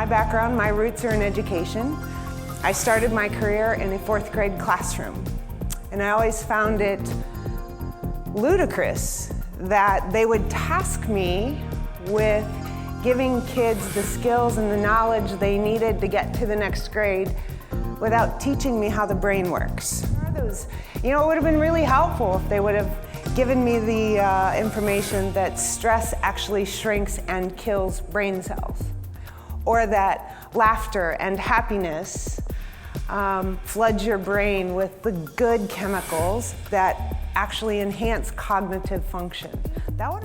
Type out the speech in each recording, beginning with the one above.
Background, my roots are in education. I started my career in a fourth grade classroom, and I always found it ludicrous that they would task me with giving kids the skills and the knowledge they needed to get to the next grade without teaching me how the brain works. You know, it would have been really helpful if they would have given me the information that stress actually shrinks and kills brain cells, or that laughter and happiness floods your brain with the good chemicals that actually enhance cognitive function.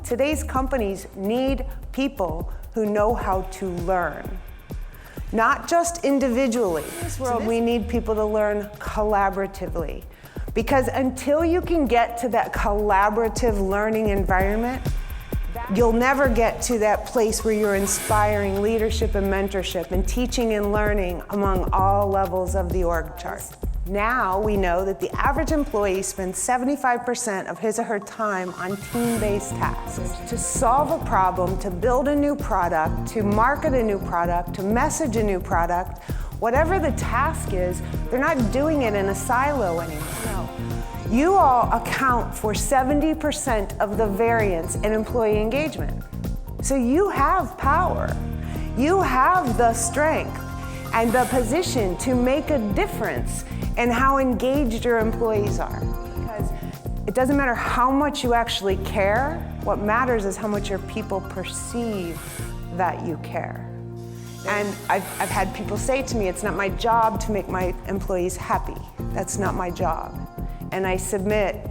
Today's companies need people who know how to learn, not just individually. In this world, we need people to learn collaboratively, because until you can get to that collaborative learning environment, you'll never get to that place where you're inspiring leadership and mentorship and teaching and learning among all levels of the org chart. Now we know that the average employee spends 75% of his or her time on team-based tasks. To solve a problem, to build a new product, to market a new product, to message a new product, whatever the task is, they're not doing it in a silo anymore. No. You all account for 70% of the variance in employee engagement. So you have power. You have the strength and the position to make a difference in how engaged your employees are. Because it doesn't matter how much you actually care, what matters is how much your people perceive that you care. And I've had people say to me, it's not my job to make my employees happy. That's not my job. And I submit,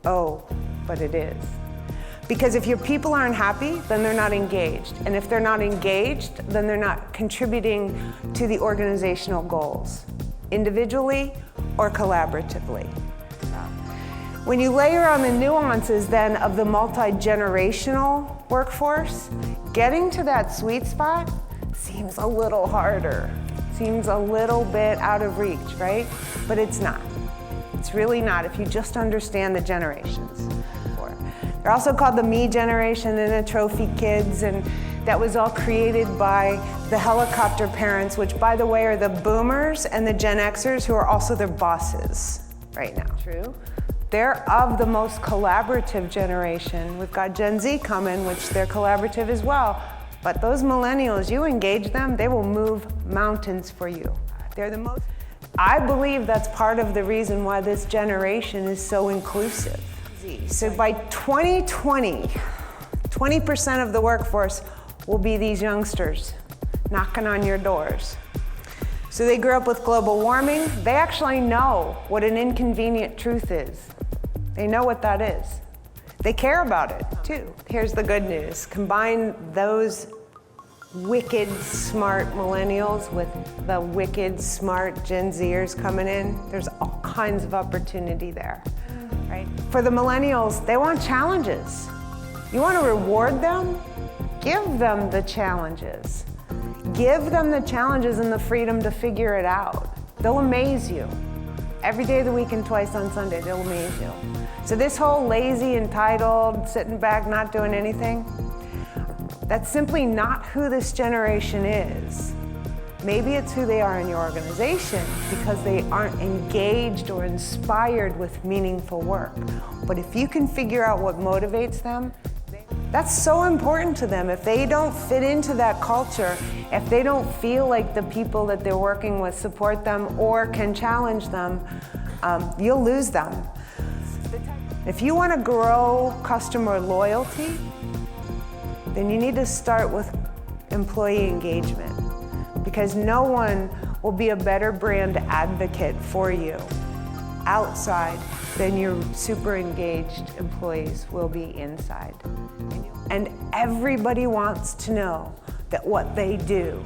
oh, but it is. Because if your people aren't happy, then they're not engaged. And if they're not engaged, then they're not contributing to the organizational goals, individually or collaboratively. When you layer on the nuances then of the multi-generational workforce, getting to that sweet spot seems a little harder, seems a little bit out of reach, right? But it's not. It's really not if you just understand the generations. They're also called the me generation and the trophy kids, and that was all created by the helicopter parents, which by the way are the boomers and the Gen Xers who are also their bosses right now. True. They're of the most collaborative generation. We've got Gen Z coming, which they're collaborative as well. But those millennials, you engage them, they will move mountains for you. They're the most. I believe that's part of the reason why this generation is so inclusive. So by 2020, 20% of the workforce will be these youngsters knocking on your doors. So they grew up with global warming. They actually know what an inconvenient truth is. They know what that is. They care about it too. Here's the good news. Combine those wicked smart millennials with the wicked smart Gen Zers coming in, there's all kinds of opportunity there, right? For the millennials, they want challenges. You want to reward them? Give them the challenges. Give them the challenges and the freedom to figure it out. They'll amaze you. Every day of the week and twice on Sunday, they'll amaze you. So this whole lazy, entitled, sitting back, not doing anything, that's simply not who this generation is. Maybe it's who they are in your organization because they aren't engaged or inspired with meaningful work. But if you can figure out what motivates them, that's so important to them. If they don't fit into that culture, if they don't feel like the people that they're working with support them or can challenge them, you'll lose them. If you want to grow customer loyalty, then you need to start with employee engagement, because no one will be a better brand advocate for you outside than your super engaged employees will be inside. And everybody wants to know that what they do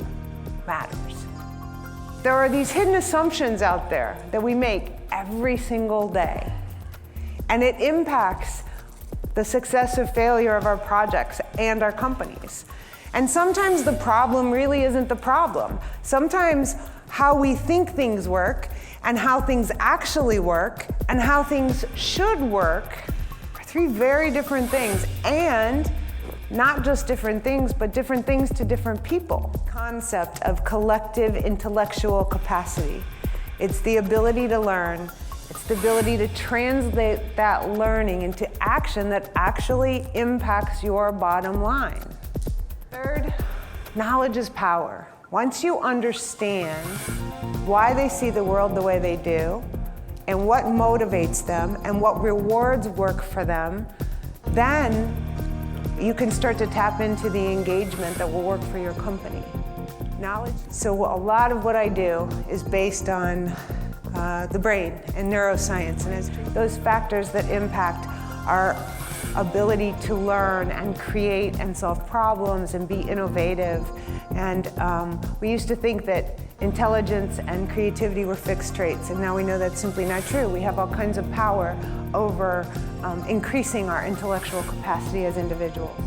matters. There are these hidden assumptions out there that we make every single day, and it impacts the success or failure of our projects and our companies. And sometimes the problem really isn't the problem. Sometimes how we think things work and how things actually work and how things should work are three very different things, and not just different things, but different things to different people. Concept of collective intellectual capacity. It's the ability to learn. It's the ability to translate that learning into action that actually impacts your bottom line. Third, knowledge is power. Once you understand why they see the world the way they do, and what motivates them, and what rewards work for them, then you can start to tap into the engagement that will work for your company. Knowledge. So a lot of what I do is based on the brain and neuroscience, and it's those factors that impact our ability to learn and create and solve problems and be innovative. And we used to think that intelligence and creativity were fixed traits, and now we know that's simply not true. We have all kinds of power over increasing our intellectual capacity as individuals.